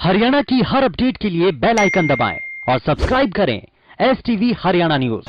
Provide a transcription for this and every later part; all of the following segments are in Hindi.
हरियाणा की हर अपडेट के लिए बेल आइकन दबाएं और सब्सक्राइब करें STV हरियाणा न्यूज।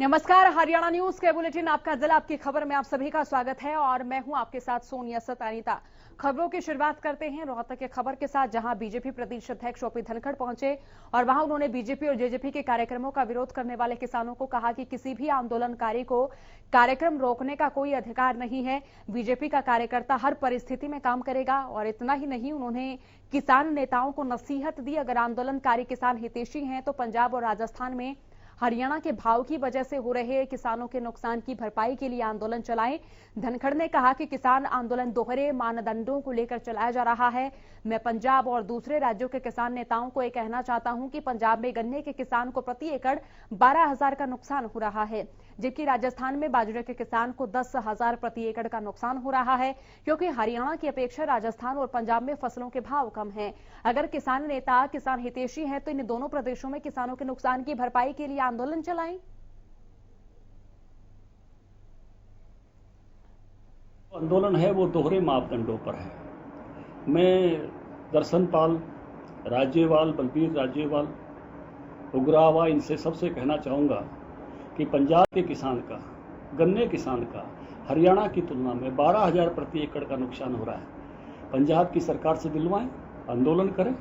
नमस्कार, हरियाणा न्यूज के बुलेटिन आपका जिला आपकी खबर में आप सभी का स्वागत है और मैं हूं आपके साथ सोनिया सतानीता। खबरों की शुरुआत करते हैं रोहतक के खबर के साथ, जहां बीजेपी प्रदेश अध्यक्ष ओपी धनखड़ पहुंचे और वहां उन्होंने बीजेपी और जेजेपी के कार्यक्रमों का विरोध करने वाले किसानों को कहा कि किसी भी आंदोलनकारी को कार्यक्रम रोकने का कोई अधिकार नहीं है। बीजेपी का कार्यकर्ता हर परिस्थिति में काम करेगा। और इतना ही नहीं, उन्होंने किसान नेताओं को नसीहत दी, अगर आंदोलनकारी किसान हितैषी हैं तो पंजाब और राजस्थान में हरियाणा के भाव की वजह से हो रहे किसानों के नुकसान की भरपाई के लिए आंदोलन चलाएं। धनखड़ ने कहा कि किसान आंदोलन दोहरे मानदंडों को लेकर चलाया जा रहा है। मैं पंजाब और दूसरे राज्यों के किसान नेताओं को ये कहना चाहता हूं कि पंजाब में गन्ने के किसान को प्रति एकड़ 12,000 का नुकसान हो रहा है, जबकि राजस्थान में बाजरे के किसान को 10,000 प्रति एकड़ का नुकसान हो रहा है, क्योंकि हरियाणा की अपेक्षा राजस्थान और पंजाब में फसलों के भाव कम हैं। अगर किसान नेता किसान हितैषी हैं तो इन दोनों प्रदेशों में किसानों के नुकसान की भरपाई के लिए आंदोलन चलाएं। आंदोलन है वो दोहरे मापदंडों पर है। मैं दर्शनपाल, राज्यपाल, बलबीर राज्यपाल, उग्रावा, इनसे सबसे कहना चाहूँगा कि पंजाब के किसान का, गन्ने किसान का हरियाणा की तुलना में 12,000 प्रति एकड़ का नुकसान हो रहा है। पंजाब की सरकार से दिलवाएं, आंदोलन करें।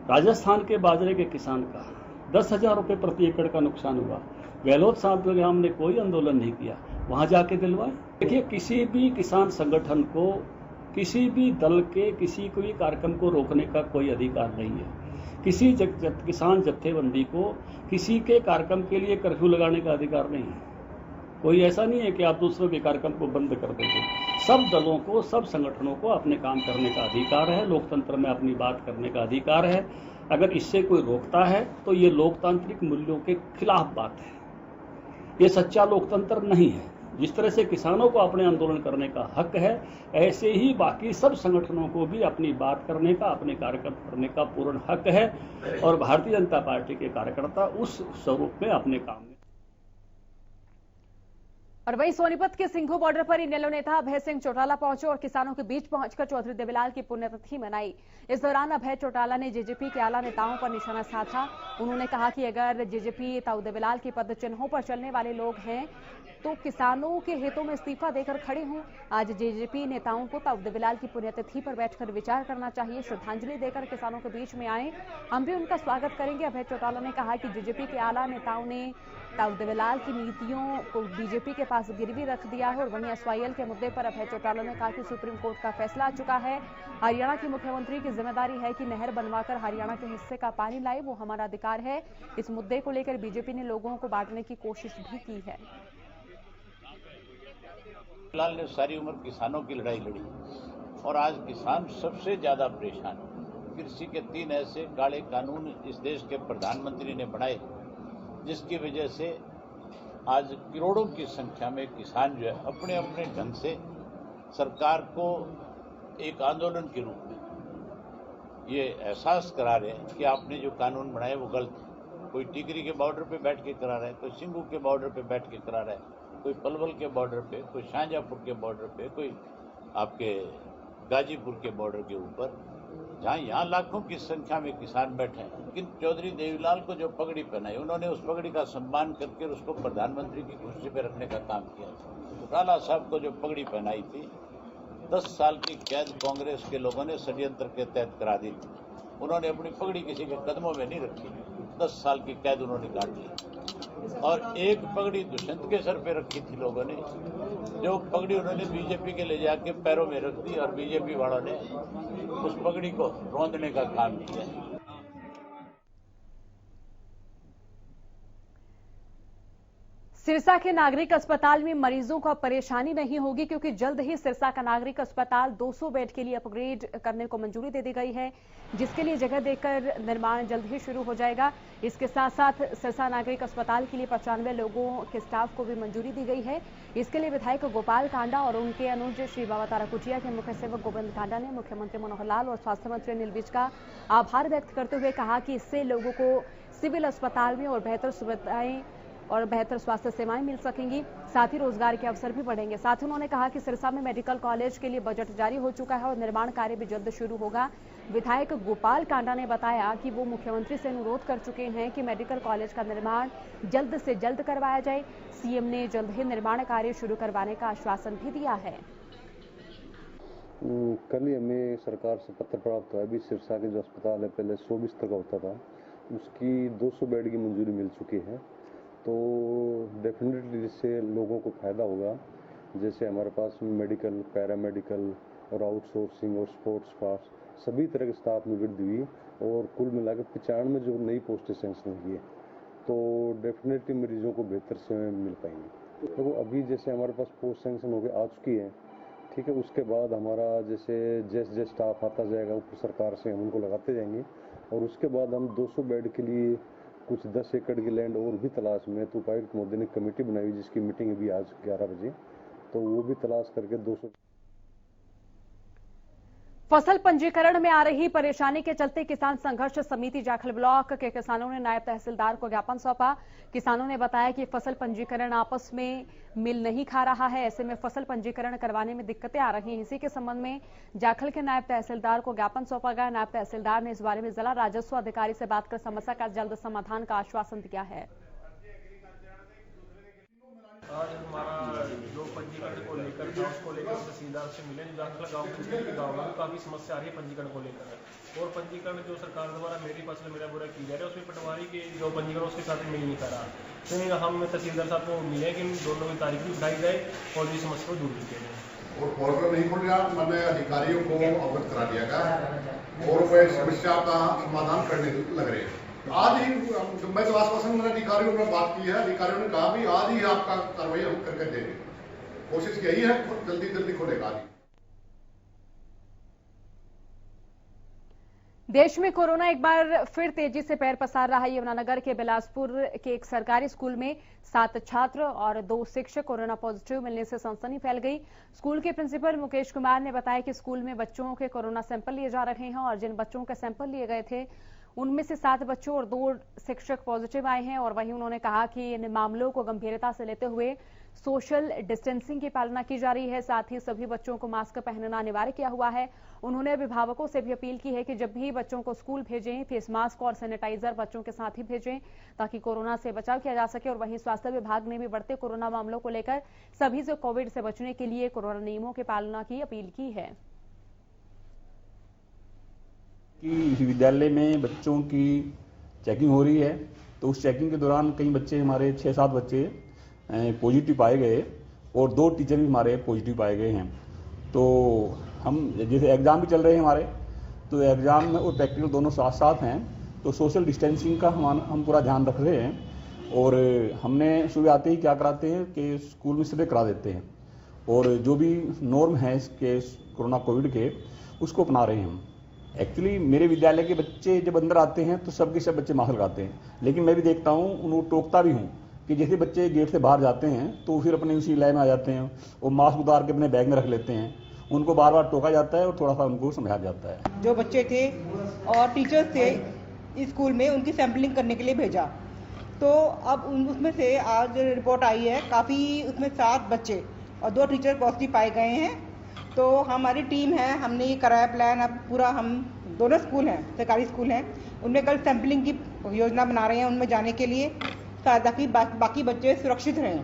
राजस्थान के बाजरे के किसान का 10,000 रुपये प्रति एकड़ का नुकसान हुआ। गहलोत साहब ने कोई आंदोलन नहीं किया, वहां जाके दिलवाएं। देखिए, किसी भी किसान संगठन को, किसी भी दल के किसी कोई कार्यक्रम को रोकने का कोई अधिकार नहीं है। किसी किसान जत्थेबंदी को किसी के कार्यक्रम के लिए कर्फ्यू लगाने का अधिकार नहीं है। कोई ऐसा नहीं है कि आप दूसरों के कार्यक्रम को बंद कर देंगे। सब दलों को, सब संगठनों को अपने काम करने का अधिकार है। लोकतंत्र में अपनी बात करने का अधिकार है। अगर इससे कोई रोकता है तो ये लोकतांत्रिक मूल्यों के खिलाफ बात है। ये सच्चा लोकतंत्र नहीं है। जिस तरह से किसानों को अपने आंदोलन करने का हक है, ऐसे ही बाकी सब संगठनों को भी अपनी बात करने का, अपने कार्यक्रम करने का पूर्ण हक है। और भारतीय जनता पार्टी के कार्यकर्ता उस स्वरूप में अपने काम में। और वहीं सोनीपत के सिंघू बॉर्डर पर इनेलो नेता अभय सिंह चौटाला पहुंचे और किसानों के बीच पहुंचकर चौधरी देवीलाल की पुण्यतिथि मनाई। इस दौरान अभय चौटाला ने जेजेपी के आला नेताओं पर निशाना साधा। उन्होंने कहा कि अगर जेजेपी ताऊ देवीलाल के पद चिन्हों पर चलने वाले लोग हैं तो किसानों के हितों में इस्तीफा देकर खड़े हों। आज जेजेपी नेताओं को ताऊ देवीलाल की पुण्यतिथि पर बैठकर विचार करना चाहिए, श्रद्धांजलि देकर किसानों के बीच में आए, हम भी उनका स्वागत करेंगे। अभय चौटाला ने कहा कि जेजेपी के आला नेताओं ने ताऊ देवीलाल की नीतियों को बीजेपी के पास गिरवी रख दिया है। और वहीं SYL के मुद्दे पर अभय चौटाला ने कहा कि सुप्रीम कोर्ट का फैसला आ चुका है। हरियाणा के मुख्यमंत्री की जिम्मेदारी है कि नहर बनवाकर हरियाणा के हिस्से का पानी लाए, वो हमारा अधिकार है। इस मुद्दे को लेकर बीजेपी ने लोगों को बांटने की कोशिश भी की है। लाल ने सारी उम्र किसानों की लड़ाई लड़ी और आज किसान सबसे ज्यादा परेशान है। कृषि के 3 ऐसे काले कानून इस देश के प्रधानमंत्री ने बनाए, जिसकी वजह से आज करोड़ों की संख्या में किसान जो है अपने अपने ढंग से सरकार को एक आंदोलन के रूप में ये एहसास करा रहे हैं कि आपने जो कानून बनाए वो गलत है। कोई टिकरी के बॉर्डर पे बैठ के करा रहा है, कोई सिंघू के बॉर्डर पे बैठ के करा रहा है, कोई पलवल के बॉर्डर पे, कोई शाहजहाँपुर के बॉर्डर पे, कोई आपके गाजीपुर के बॉर्डर के ऊपर, जहाँ यहाँ लाखों की संख्या में किसान बैठे हैं। लेकिन चौधरी देवीलाल को जो पगड़ी पहनाई, उन्होंने उस पगड़ी का सम्मान करके उसको प्रधानमंत्री की कुर्सी पर रखने का काम किया। चौटाला साहब को जो पगड़ी पहनाई थी, 10 साल की कैद कांग्रेस के लोगों ने षड्यंत्र के तहत करा दी थी। उन्होंने अपनी पगड़ी किसी के कदमों में नहीं रखी, 10 साल की कैद उन्होंने काट ली। और एक पगड़ी दुष्यंत के सर पे रखी थी लोगों ने, जो पगड़ी उन्होंने बीजेपी के ले जाके पैरों में रख दी और बीजेपी वालों ने उस पगड़ी को रौंदने का काम किया। सिरसा के नागरिक अस्पताल में मरीजों को परेशानी नहीं होगी, क्योंकि जल्द ही सिरसा का नागरिक अस्पताल 200 बेड के लिए अपग्रेड करने को मंजूरी दे दी गई है, जिसके लिए जगह देकर निर्माण जल्द ही शुरू हो जाएगा। इसके साथ साथ सिरसा नागरिक अस्पताल के लिए 95 लोगों के स्टाफ को भी मंजूरी दी गई है। इसके लिए विधायक गोपाल कांडा और उनके अनुज श्री बाबा तारा कुटिया के मुख्य सेवक गोविंद कांडा ने मुख्यमंत्री मनोहर लाल और स्वास्थ्य मंत्री अनिल विज का आभार व्यक्त करते हुए कहा कि इससे लोगों को सिविल अस्पताल में और बेहतर सुविधाएं और बेहतर स्वास्थ्य सेवाएं मिल सकेंगी। साथ ही रोजगार के अवसर भी बढ़ेंगे। साथ ही उन्होंने कहा कि सिरसा में मेडिकल कॉलेज के लिए बजट जारी हो चुका है और निर्माण कार्य भी जल्द शुरू होगा। विधायक गोपाल कांडा ने बताया कि वो मुख्यमंत्री से अनुरोध कर चुके हैं कि मेडिकल कॉलेज का निर्माण जल्द से जल्द करवाया जाए। सीएम ने जल्द ही निर्माण कार्य शुरू करवाने का आश्वासन भी दिया है। कल ही हमें सरकार से पत्र प्राप्त हुआ। अभी सिरसा के जो अस्पताल है पहले 100 बिस्तर का होता था, उसकी 200 बेड की मंजूरी मिल चुकी है। तो डेफिनेटली इससे लोगों को फायदा होगा। जैसे हमारे पास मेडिकल, पैरामेडिकल और आउटसोर्सिंग और स्पोर्ट्स पास सभी तरह के स्टाफ में वृद्धि हुई और कुल मिलाकर 95 जो नई पोस्टें सेंक्शन हुई है, तो डेफिनेटली मरीजों को बेहतर सेवाएं मिल पाएंगी। तो अभी जैसे हमारे पास पोस्ट सेंक्शन होकर आ चुकी है, ठीक है, उसके बाद हमारा जैसे स्टाफ आता जाएगा ऊपर सरकार से हम उनको लगाते जाएंगे और उसके बाद हम 200 बेड के लिए कुछ 10 एकड़ की लैंड और भी तलाश में, तो उपायुक्त मोदी ने कमेटी बनाई जिसकी मीटिंग अभी आज 11 बजे, तो वो भी तलाश करके 200। फसल पंजीकरण में आ रही परेशानी के चलते किसान संघर्ष समिति जाखल ब्लॉक के किसानों ने नायब तहसीलदार को ज्ञापन सौंपा। किसानों ने बताया कि फसल पंजीकरण आपस में मिल नहीं खा रहा है, ऐसे में फसल पंजीकरण करवाने में दिक्कतें आ रही हैं। इसी के संबंध में जाखल के नायब तहसीलदार को ज्ञापन सौंपा गया। नायब तहसीलदार ने इस बारे में जिला राजस्व अधिकारी से बात कर समस्या का जल्द समाधान का आश्वासन दिया है। आज हमारा जो पंजीकरण को लेकर था उसको लेकर तहसीलदार से मिले। जाखल गाँव में काफ़ी समस्या आ रही है पंजीकरण को लेकर, और पंजीकरण जो सरकार द्वारा मेरी फसल मेरा बुरा की जा रही है उसमें पटवारी के जो पंजीकरण उसके साथ मिल नहीं पा रहा। तो हम तहसीलदार साहब को मिले कि दोनों की तारीख भी उठाई जाए और ये समस्या को दूर की जाए। और पोर्टल नहीं खुल रहा, मैंने अधिकारियों को अवगत करा दिया गया और वे समस्या का समाधान करने लग रहे हैं। आज ही मैं तो आश्वासन मैंने अधिकारियों में बात की है, अधिकारियों ने कहा भी आज ही आपका कार्रवाई हम करके देंगे। कोशिश यही है जल्दी खुलेगा। देश में कोरोना एक बार फिर तेजी से पैर पसार रहा है। यमुनानगर के बिलासपुर के एक सरकारी स्कूल में 7 छात्र और 2 शिक्षक कोरोना पॉजिटिव मिलने से सनसनी फैल गई। स्कूल के प्रिंसिपल मुकेश कुमार ने बताया कि स्कूल में बच्चों के कोरोना सैंपल लिए जा रहे हैं और जिन बच्चों के सैंपल लिए गए थे उनमें से 7 बच्चों और 2 शिक्षक पॉजिटिव आए हैं। और वहीं उन्होंने कहा कि इन मामलों को गंभीरता से लेते हुए सोशल डिस्टेंसिंग की पालना की जा रही है। साथ ही सभी बच्चों को मास्क पहनना अनिवार्य किया हुआ है। उन्होंने अभिभावकों से भी अपील की है कि जब भी बच्चों को स्कूल भेजें फेस मास्क और सैनिटाइजर बच्चों के साथ ही भेजें ताकि कोरोना से बचाव किया जा सके। और वहीं स्वास्थ्य विभाग ने भी बढ़ते कोरोना मामलों को लेकर सभी से कोविड से बचने के लिए कोरोना नियमों की पालना की अपील की है। कि विद्यालय में बच्चों की चेकिंग हो रही है, तो उस चेकिंग के दौरान कई बच्चे हमारे 6-7 बच्चे पॉजिटिव पाए गए और 2 टीचर भी हमारे पॉजिटिव पाए गए हैं। तो हम जैसे एग्ज़ाम भी चल रहे हैं हमारे, तो एग्ज़ाम में और प्रैक्टिकल दोनों साथ साथ हैं, तो सोशल डिस्टेंसिंग का हम पूरा ध्यान रख रहे हैं। और हमने सुबह आते ही क्या कराते हैं कि स्कूल में सर्वे करा देते हैं और जो भी नॉर्म है इसके कोरोना कोविड के उसको अपना रहे हैं हम। एक्चुअली मेरे विद्यालय के बच्चे जब अंदर आते हैं तो सबके सब बच्चे मास्क लगाते हैं, लेकिन मैं भी देखता हूँ उनको टोकता भी हूँ कि जैसे बच्चे गेट से बाहर जाते हैं तो फिर अपने उसी लाइन में आ जाते हैं और मास्क उतार के अपने बैग में रख लेते हैं। उनको बार बार टोका जाता है और थोड़ा सा उनको समझाया जाता है। जो बच्चे थे और टीचर्स थे स्कूल में उनकी सैंपलिंग करने के लिए भेजा, तो अब उसमें से आज रिपोर्ट आई है काफ़ी, उसमें 7 बच्चे और 2 टीचर पॉजिटिव पाए गए हैं। तो हमारी टीम है, हमने ये कराया प्लान। अब पूरा हम दोनों स्कूल हैं, सरकारी स्कूल हैं, उनमें कल सैंपलिंग की योजना बना रहे हैं उनमें जाने के लिए, ताकि बाकी बच्चे सुरक्षित रहें।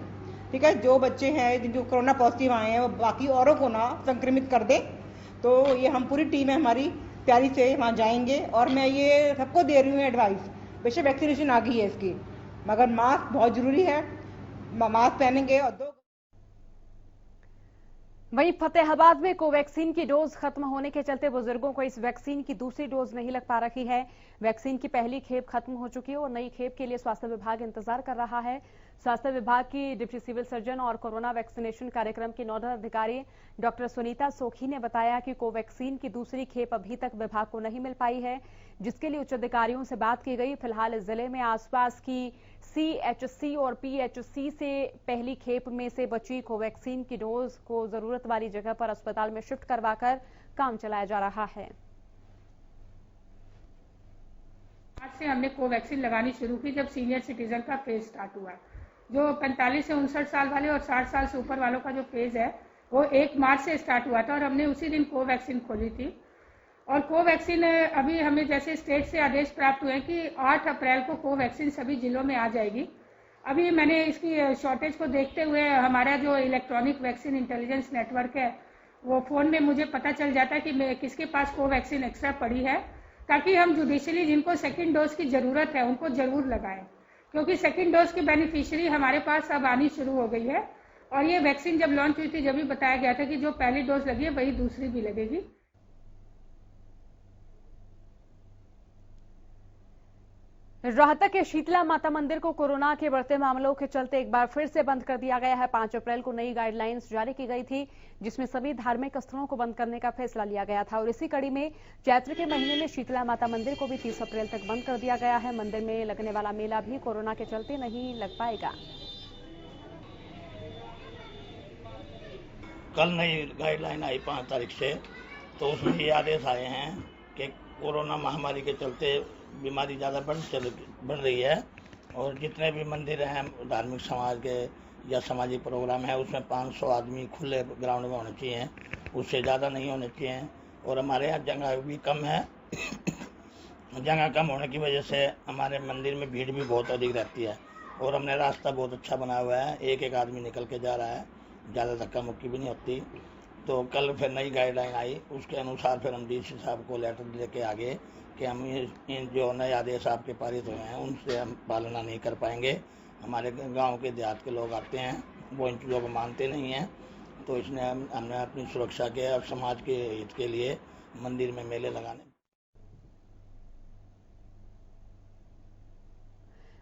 ठीक है, जो बच्चे हैं जो कोरोना पॉजिटिव आए हैं वो बाकी औरों को ना संक्रमित कर दें। तो ये हम पूरी टीम है हमारी तैयारी से वहाँ जाएंगे। और मैं ये सबको दे रही हूँ एडवाइस, वैसे वैक्सीनेशन आ गई है इसकी, मगर मास्क बहुत ज़रूरी है, मास्क पहनेंगे। और वहीं फतेहाबाद में कोवैक्सीन की डोज खत्म होने के चलते बुजुर्गों को इस वैक्सीन की दूसरी डोज नहीं लग पा रही है। वैक्सीन की पहली खेप खत्म हो चुकी है और नई खेप के लिए स्वास्थ्य विभाग इंतजार कर रहा है। स्वास्थ्य विभाग की डिप्टी सिविल सर्जन और कोरोना वैक्सीनेशन कार्यक्रम की नोडल अधिकारी डॉक्टर सुनीता सोखी ने बताया कि कोवैक्सीन की दूसरी खेप अभी तक विभाग को नहीं मिल पाई है, जिसके लिए उच्च अधिकारियों से बात की गई। फिलहाल जिले में आसपास की CHC और PHC से पहली खेप में से बची कोवैक्सीन की डोज को जरूरत वाली जगह पर अस्पताल में शिफ्ट करवाकर काम चलाया जा रहा है। आज से हमने कोवैक्सीन लगानी शुरू की जब सीनियर सिटीजन का फेज स्टार्ट हुआ। जो 45 से 59 साल वाले और 60 साल से ऊपर वालों का जो फेज है वो 1 मार्च से स्टार्ट हुआ था और हमने उसी दिन कोवैक्सीन खोली थी। और कोवैक्सीन अभी हमें जैसे स्टेट से आदेश प्राप्त हुए कि 8 अप्रैल को कोवैक्सीन सभी जिलों में आ जाएगी। अभी मैंने इसकी शॉर्टेज को देखते हुए हमारा जो इलेक्ट्रॉनिक वैक्सीन इंटेलिजेंस नेटवर्क है वो फ़ोन में मुझे पता चल जाता है कि किसके पास कोवैक्सीन एक्स्ट्रा पड़ी है, ताकि हम जुडिशली जिनको सेकेंड डोज की ज़रूरत है उनको ज़रूर लगाएं, क्योंकि सेकेंड डोज की बेनिफिशियरी हमारे पास अब आनी शुरू हो गई है। और ये वैक्सीन जब लॉन्च हुई थी जब भी बताया गया था कि जो पहली डोज लगी है वही दूसरी भी लगेगी। रोहतक के शीतला माता मंदिर को कोरोना के बढ़ते मामलों के चलते एक बार फिर से बंद कर दिया गया है। 5 अप्रैल को नई गाइडलाइंस जारी की गई थी जिसमें सभी धार्मिक स्थलों को बंद करने का फैसला लिया गया था और इसी कड़ी में चैत्र के महीने में शीतला माता मंदिर को भी 30 अप्रैल तक बंद कर दिया गया है। मंदिर में लगने वाला मेला भी कोरोना के चलते नहीं लग पाएगा। कल नई गाइडलाइन आई 5 तारीख से, तो उसमें ये आदेश आए हैं कि कोरोना महामारी के चलते बीमारी ज़्यादा बढ़ रही है और जितने भी मंदिर हैं धार्मिक समाज के या सामाजिक प्रोग्राम है उसमें 500 आदमी खुले ग्राउंड में होने चाहिए, उससे ज़्यादा नहीं होने चाहिए। और हमारे यहाँ जगह भी कम है जगह कम होने की वजह से हमारे मंदिर में भीड़ भी बहुत अधिक रहती है और हमने रास्ता बहुत अच्छा बना हुआ है, एक आदमी निकल के जा रहा है, ज़्यादा धक्का मुक्की भी नहीं होती। तो कल फिर नई गाइडलाइन आई, उसके अनुसार फिर हम डीसी साहब को लेटर लेके आगे कि हम इन जो नए आदेश आपके पारित हुए हैं उनसे हम पालना नहीं कर पाएंगे। हमारे गांव के देहात के लोग आते हैं वो इन चीज़ों को मानते नहीं हैं, तो इसने हमने अपनी सुरक्षा के और समाज के हित के लिए मंदिर में मेले लगाने।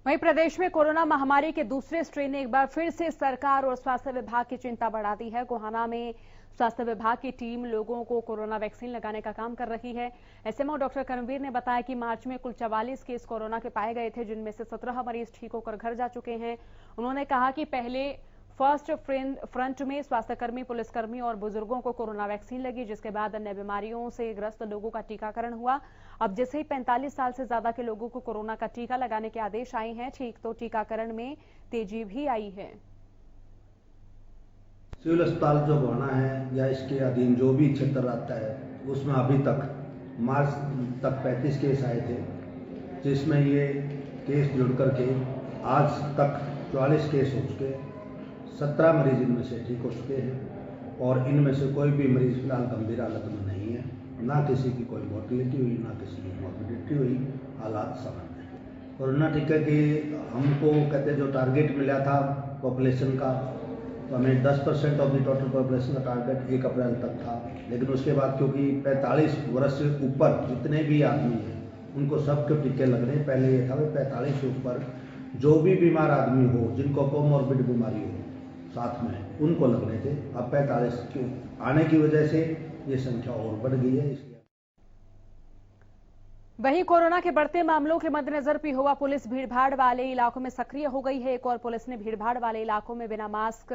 वहीं प्रदेश में कोरोना महामारी के दूसरे स्ट्रेन ने एक बार फिर से सरकार और स्वास्थ्य विभाग की चिंता बढ़ा दी है। गोहाना में स्वास्थ्य विभाग की टीम लोगों को कोरोना वैक्सीन लगाने का काम कर रही है। एसएमओ डॉक्टर कर्मवीर ने बताया कि मार्च में कुल 44 केस कोरोना के पाए गए थे, जिनमें से 17 मरीज ठीक होकर घर जा चुके हैं। उन्होंने कहा कि पहले फर्स्ट फ्रंट में स्वास्थ्यकर्मी, पुलिसकर्मी और बुजुर्गों को कोरोना वैक्सीन लगी, जिसके बाद अन्य बीमारियों से ग्रस्त लोगों का टीकाकरण हुआ। अब जैसे ही 45 साल से ज्यादा के लोगों को कोरोना का टीका लगाने के आदेश आए हैं, ठीक तो टीकाकरण में तेजी भी आई है। सिविल अस्पताल जो गोहाना है या इसके अधीन जो भी क्षेत्र आता है उसमें अभी तक मार्च तक 35 केस आए थे, जिसमें ये केस जुड़ करके आज तक 44 केस हो चुके, 17 मरीज इनमें से ठीक हो चुके हैं और इनमें से कोई भी मरीज फिलहाल गंभीर हालत में नहीं है, ना किसी की कोई मोर्टिलिटी हुई ना किसी की मॉर्बिडिटी हुई, हालात सामान्य है। कोरोना टीका की हमको कहते जो टारगेट मिला था पॉपुलेशन का, तो हमें 10% ऑफ द टोटल पॉपुलेशन का टारगेट 1 अप्रैल तक था, लेकिन उसके बाद क्योंकि 45 वर्ष से ऊपर जितने भी आदमी हैं उनको सबके टीके लग रहे हैं। पहले ये था कि 45 से ऊपर जो भी बीमार आदमी हो, जिनको कोमॉर्बिड बीमारी हो साथ में, उनको लग रहे थे। अब 45 के आने की वजह से ये संख्या और बढ़ गई है। वहीं कोरोना के बढ़ते मामलों के मद्देनजर पिहोवा पुलिस भीड़भाड़ वाले इलाकों में सक्रिय हो गई है। एक और पुलिस ने भीड़भाड़ वाले इलाकों में बिना मास्क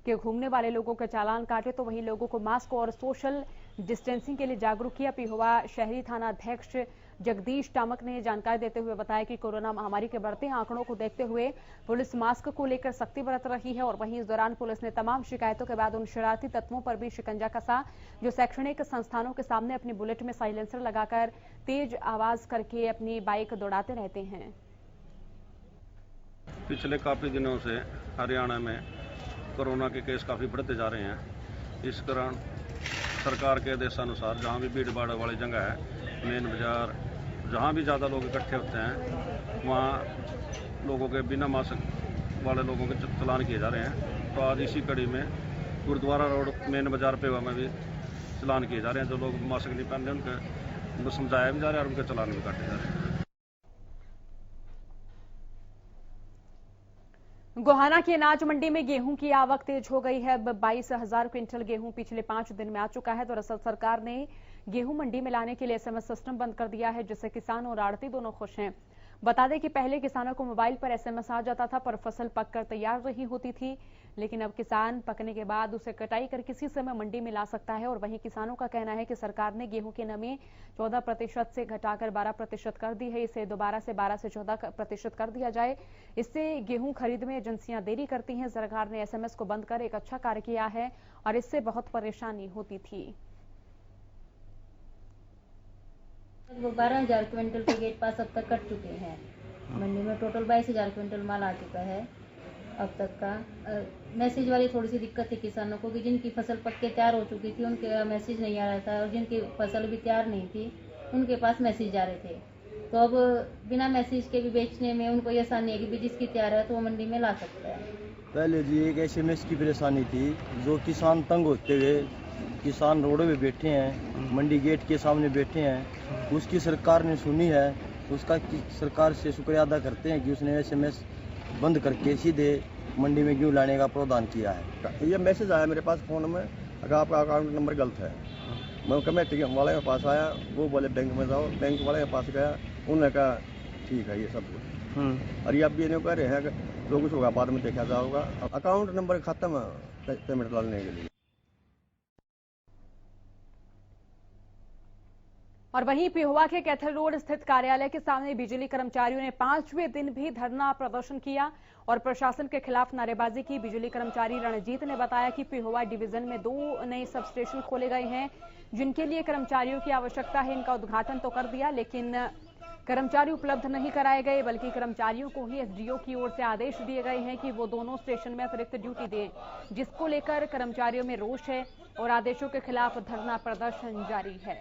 के घूमने वाले लोगों के चालान काटे, तो वहीं लोगों को मास्क और सोशल डिस्टेंसिंग के लिए जागरूक किया। पिहोवा शहरी थाना अध्यक्ष जगदीश टामक ने जानकारी देते हुए बताया कि कोरोना महामारी के बढ़ते आंकड़ों को देखते हुए पुलिस मास्क को लेकर सख्ती बरत रही है और वहीं इस दौरान पुलिस ने तमाम शिकायतों के बाद उन शरारती तत्वों पर भी शिकंजा कसा जो शैक्षणिक संस्थानों के सामने अपनी बुलेट में साइलेंसर लगाकर तेज आवाज करके अपनी बाइक दौड़ाते रहते हैं। पिछले काफी दिनों से हरियाणा में कोरोना के केस काफी बढ़ते जा रहे हैं। इस दौरान सरकार के आदेशानुसार जहां भी भीड़ भाड़ वाली जगह है, मेन बाजार, जहां भी ज़्यादा लोग इकट्ठे होते हैं वहां लोगों के बिना मास्क वाले लोगों के चालान किए जा रहे हैं। तो आज इसी कड़ी में गुरुद्वारा रोड मेन बाजार पे में भी चालान किए जा रहे हैं। जो लोग मास्क नहीं पहन रहे उनको समझाया भी जा रहा है और उनके चालान भी काटे जा रहे हैं। गोहाना की अनाज मंडी में गेहूं की आवक तेज हो गई है। अब 22,000 क्विंटल गेहूं पिछले 5 दिन में आ चुका है। दरअसल सरकार ने गेहूं मंडी में लाने के लिए एसएमएस सिस्टम बंद कर दिया है, जिससे किसान और आड़ती दोनों खुश हैं। बता दें कि पहले किसानों को मोबाइल पर एसएमएस आ जाता था, पर फसल पककर तैयार नहीं होती थी, लेकिन अब किसान पकने के बाद उसे कटाई कर किसी समय मंडी में ला सकता है। और वहीं किसानों का कहना है कि सरकार ने गेहूं की नमी 14% से घटाकर 12% कर दी है। इसे दोबारा से 12 से 14% कर दिया जाए। इससे गेहूं खरीद में एजेंसियां देरी करती हैं। सरकार ने SMS को बंद कर एक अच्छा कार्य किया है और इससे बहुत परेशानी होती थी। वो 12,000 क्विंटल के गेट पास अब तक कट चुके हैं। मंडी में टोटल 22,000 क्विंटल माल आ चुका है अब तक का। मैसेज वाली थोड़ी सी दिक्कत थी किसानों को कि जिनकी फसल पक के तैयार हो चुकी थी उनके मैसेज नहीं आ रहा था, और जिनकी फसल भी तैयार नहीं थी उनके पास मैसेज आ रहे थे। तो अब बिना मैसेज के भी बेचने में उनको ये आसानी है कि जिसकी तैयार है तो वो मंडी में ला सकता है। पहले जी एक SMS की परेशानी थी, जो किसान तंग होते हुए किसान रोडों पे बैठे हैं, मंडी गेट के सामने बैठे हैं, उसकी सरकार ने सुनी है। उसका सरकार से शुक्रिया अदा करते हैं कि उसने SMS बंद करके सीधे मंडी में गेहूं लाने का प्रावधान किया है। ये मैसेज आया मेरे पास फ़ोन में, अगर आपका अकाउंट नंबर गलत है। मैं कमेटी वाले के पास आया, वो बोले बैंक में जाओ, बैंक वाले के पास गया, उन्होंने कहा ठीक है ये सब कुछ। और ये अब भी इन्हें कह रहे हैं कि जो कुछ होगा बाद में देखा जाएगा। अकाउंट नंबर खत्म है पेमेंट डालने के लिए। और वहीं पिहोवा के कैथल रोड स्थित कार्यालय के सामने बिजली कर्मचारियों ने 5वें दिन भी धरना प्रदर्शन किया और प्रशासन के खिलाफ नारेबाजी की। बिजली कर्मचारी रणजीत ने बताया कि पिहोवा डिवीजन में 2 नए सब स्टेशन खोले गए हैं जिनके लिए कर्मचारियों की आवश्यकता है। इनका उद्घाटन तो कर दिया लेकिन कर्मचारी उपलब्ध नहीं कराए गए, बल्कि कर्मचारियों को ही SDO की ओर से आदेश दिए गए हैं कि वो दोनों स्टेशन में अतिरिक्त ड्यूटी दें, जिसको लेकर कर्मचारियों में रोष है और आदेशों के खिलाफ धरना प्रदर्शन जारी है।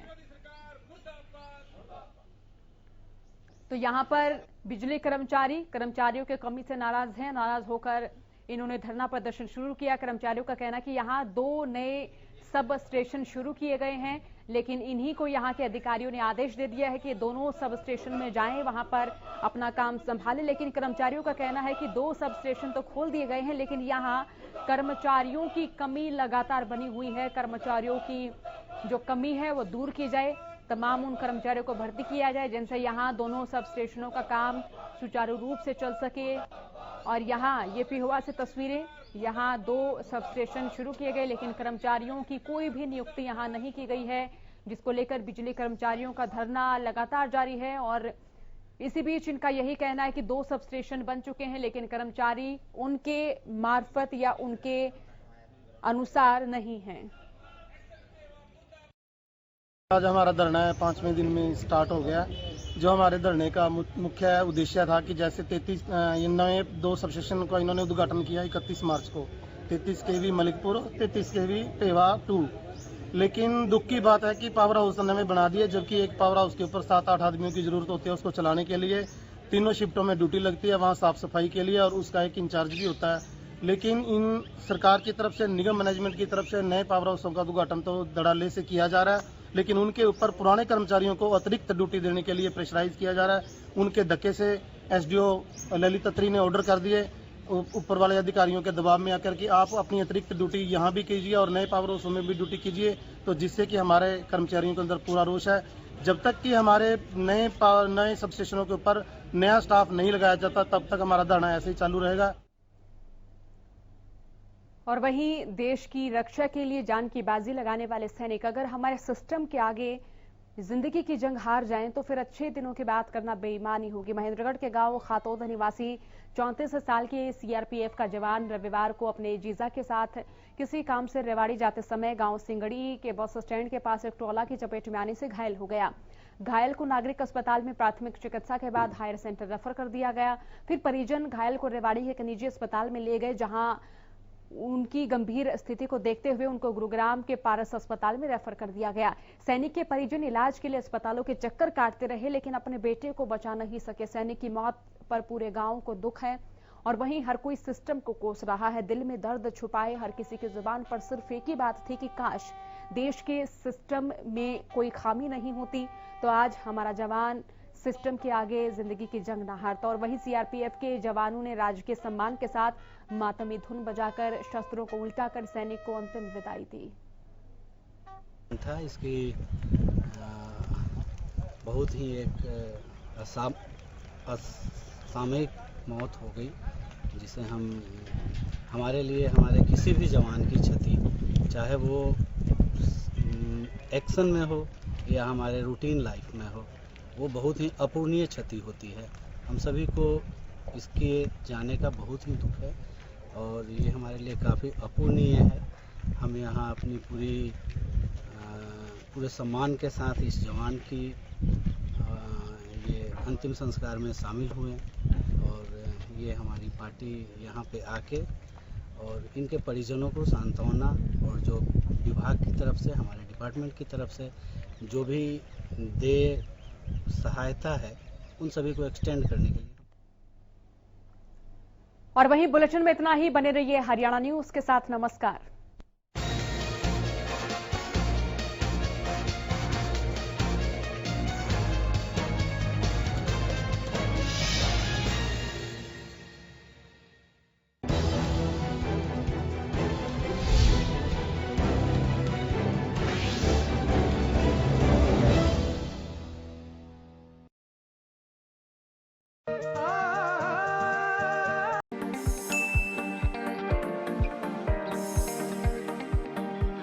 तो यहां पर बिजली कर्मचारियों के कमी से नाराज हैं। नाराज होकर इन्होंने धरना प्रदर्शन शुरू किया। कर्मचारियों का कहना कि यहां 2 नए सब स्टेशन शुरू किए गए हैं, लेकिन इन्हीं को यहां के अधिकारियों ने आदेश दे दिया है कि दोनों सब स्टेशन में जाएं, वहां पर अपना काम संभालें। लेकिन कर्मचारियों का कहना है कि 2 सब स्टेशन तो खोल दिए गए हैं, लेकिन यहां कर्मचारियों की कमी लगातार बनी हुई है। कर्मचारियों की जो कमी है वो दूर की जाए, तमाम उन कर्मचारियों को भर्ती किया जाए जिनसे यहां दोनों सब स्टेशनों का काम सुचारू रूप से चल सके। और यहां ये पिहोवा से तस्वीरें, यहां 2 सब स्टेशन शुरू किए गए लेकिन कर्मचारियों की कोई भी नियुक्ति यहां नहीं की गई है, जिसको लेकर बिजली कर्मचारियों का धरना लगातार जारी है। और इसी बीच इनका यही कहना है कि 2 सब स्टेशन बन चुके हैं लेकिन कर्मचारी उनके मार्फत या उनके अनुसार नहीं है। आज हमारा धरना है 5वें दिन में स्टार्ट हो गया। जो हमारे धरने का मुख्य उद्देश्य था कि जैसे 33 नए 2 सब स्टेशन का इन्होंने उद्घाटन किया 31 मार्च को, 33 KV मलिकपुर, 33 KV पेवा 2। लेकिन दुख की बात है कि पावर हाउस नए बना दिए, जबकि एक पावर हाउस के ऊपर 7-8 आदमियों की जरूरत होती है उसको चलाने के लिए। 3 शिफ्टों में ड्यूटी लगती है वहाँ साफ सफाई के लिए, और उसका एक इंचार्ज भी होता है। लेकिन इन सरकार की तरफ से, निगम मैनेजमेंट की तरफ से नए पावर हाउसों का उद्घाटन तो धड़ल्ले से किया जा रहा है, लेकिन उनके ऊपर पुराने कर्मचारियों को अतिरिक्त ड्यूटी देने के लिए प्रेशराइज किया जा रहा है। उनके धक्के से SDO ललित अत्री ने ऑर्डर कर दिए ऊपर वाले अधिकारियों के दबाव में आकर कि आप अपनी अतिरिक्त ड्यूटी यहाँ भी कीजिए और नए पावर हाउसों में भी ड्यूटी कीजिए, तो जिससे कि हमारे कर्मचारियों के अंदर पूरा रोष है। जब तक कि हमारे नए सब स्टेशनों के ऊपर नया स्टाफ नहीं लगाया जाता तब तक हमारा धरना ऐसे ही चालू रहेगा। और वहीं देश की रक्षा के लिए जान की बाजी लगाने वाले सैनिक अगर हमारे सिस्टम के आगे जिंदगी की जंग हार जाएं तो फिर अच्छे दिनों की बात करना बेईमानी होगी। महेंद्रगढ़ के गांव खातौद निवासी 34 साल के CRPF का जवान रविवार को अपने जीजा के साथ किसी काम से रेवाड़ी जाते समय गांव सिंगड़ी के बस स्टैंड के पास एक ट्रॉला की चपेट में आने से घायल हो गया। घायल को नागरिक अस्पताल में प्राथमिक चिकित्सा के बाद हायर सेंटर रेफर कर दिया गया। फिर परिजन घायल को रेवाड़ी के एक निजी अस्पताल में ले गए, जहां उनकी गंभीर स्थिति को देखते हुए उनको गुरुग्राम के पारस अस्पताल में रेफर कर दिया गया। सैनिक के परिजन इलाज के लिए अस्पतालों के चक्कर काटते रहे लेकिन अपने बेटे को बचा नहीं सके। सैनिक की मौत पर पूरे गांव को दुख है और वहीं हर कोई सिस्टम को कोस रहा है। दिल में दर्द छुपाए हर किसी की जुबान पर सिर्फ एक ही बात थी कि काश देश के सिस्टम में कोई खामी नहीं होती तो आज हमारा जवान सिस्टम के आगे जिंदगी की जंग न हारता। और वहीं CRPF के जवानों ने राजकीय सम्मान के साथ मातमी धुन बजाकर शस्त्रों को उल्टा कर सैनिक को अंतिम विदाई दी। था इसकी बहुत ही एक असामयिक मौत हो गई, जिसे हम हमारे लिए हमारे किसी भी जवान की क्षति, चाहे वो एक्शन में हो या हमारे रूटीन लाइफ में हो, वो बहुत ही अपूर्णीय क्षति होती है। हम सभी को इसके जाने का बहुत ही दुख है और ये हमारे लिए काफ़ी अपूर्णीय है। हम यहाँ अपनी पूरे सम्मान के साथ इस जवान की ये अंतिम संस्कार में शामिल हुए और ये हमारी पार्टी यहाँ पे आके और इनके परिजनों को सांत्वना और जो विभाग की तरफ से, हमारे डिपार्टमेंट की तरफ से जो भी सहायता है, उन सभी को एक्सटेंड करने के लिए। और वहीं बुलेटिन में इतना ही। बने रहिए हरियाणा न्यूज के साथ। नमस्कार।